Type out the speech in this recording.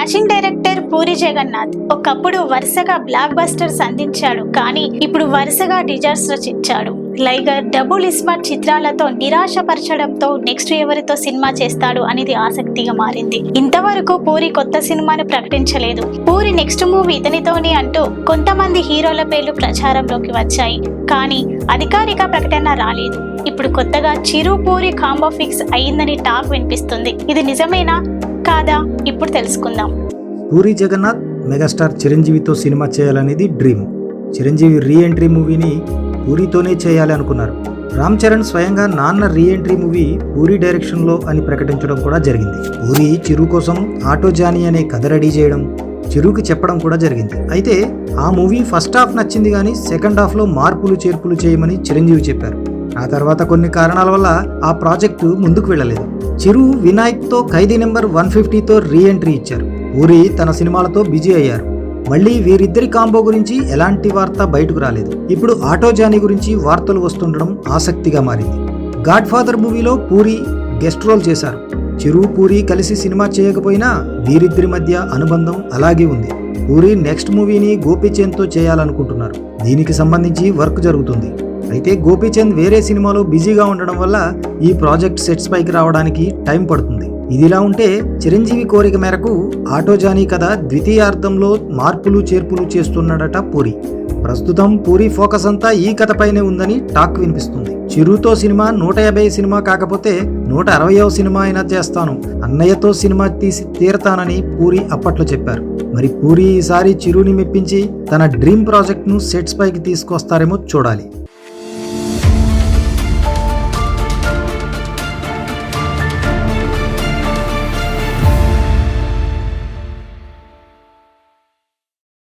Dashing director puri Jagannadh ఒకప్పుడు వరుసగా black busters అందించాడు, కానీ ఇప్పుడు వరుసగా డిజాస్టర్స్ ఇచ్చాడు. లైగర్, డబుల్ ఇస్మార్ట్ చిత్రాలతో నిరాశపరచడంతో నెక్స్ట్ ఎవరితో సినిమా చేస్తాడు అనేది ఆసక్తిగా మారింది. ఇంతవరకు పూరి కొత్త సినిమాను ప్రకటించలేదు. పూరి నెక్స్ట్ మూవీ ఇతనితోనే అంటూ కొంతమంది హీరోల పేర్లు ప్రచారంలోకి వచ్చాయి, కానీ అధికారిక ప్రకటన రాలేదు. ఇప్పుడు కొత్తగా చిరు పూరి కాంబో ఫిక్స్ అయిందని టాక్ వినిపిస్తుంది. ఇది నిజమేనా కాదా ఇప్పుడు తెలుసుకుందాం. పూరి జగన్నాథ్ మెగాస్టార్ చిరంజీవితో సినిమా చేయాలనేది డ్రీమ్. చిరంజీవి రీ ఎంట్రీ మూవీని పూరితోనే చేయాలి అనుకున్నారు. రామ్ చరణ్ స్వయంగా నాన్న రీ ఎంట్రీ మూవీ పూరి డైరెక్షన్లో అని ప్రకటించడం కూడా జరిగింది. పూరి చిరు కోసం ఆటో జానీ అనే కథ రెడీ చేయడం, చిరుకి చెప్పడం కూడా జరిగింది. అయితే ఆ మూవీ ఫస్ట్ హాఫ్ నచ్చింది, కానీ సెకండ్ హాఫ్లో మార్పులు చేర్పులు చేయమని చిరంజీవి చెప్పారు. ఆ తర్వాత కొన్ని కారణాల వల్ల ఆ ప్రాజెక్టు ముందుకు వెళ్ళలేదు. చిరు వినాయక్తో ఖైదీ నెంబర్ 150తో రీ ఎంట్రీ ఇచ్చారు. పూరి తన సినిమాలతో బిజీ అయ్యారు. మళ్ళీ వీరిద్దరి కాంబో గురించి ఎలాంటి వార్త బయటకు రాలేదు. ఇప్పుడు ఆటో జానీ గురించి వార్తలు వస్తుండడం ఆసక్తిగా మారింది. గాడ్ ఫాదర్ మూవీలో పూరి గెస్ట్ రోల్ చేశారు. చిరు పూరి కలిసి సినిమా చేయకపోయినా వీరిద్దరి మధ్య అనుబంధం అలాగే ఉంది. పూరి నెక్స్ట్ మూవీని గోపీచంద్తో చేయాలనుకుంటున్నారు. దీనికి సంబంధించి వర్క్ జరుగుతుంది. అయితే గోపీచంద్ వేరే సినిమాలో బిజీగా ఉండడం వల్ల ఈ ప్రాజెక్ట్ సెట్స్ పైకి రావడానికి టైం పడుతుంది. ఇదిలా ఉంటే చిరంజీవి కోరిక మేరకు ఆటో జానీ కథ ద్వితీయార్థంలో మార్పులు చేర్పులు చేస్తున్నాడట పూరి. ప్రస్తుతం పూరి ఫోకస్ అంతా ఈ కథపైనే ఉందని టాక్ వినిపిస్తుంది. చిరుతో సినిమా 150 సినిమా కాకపోతే 160వ సినిమా అయినా చేస్తాను, అన్నయ్యతో సినిమా తీసి తీరతానని పూరి అప్పట్లో చెప్పారు. మరి పూరి ఈసారి చిరుని మెప్పించి తన డ్రీమ్ ప్రాజెక్ట్ ను సెట్స్ పైకి తీసుకొస్తారేమో చూడాలి.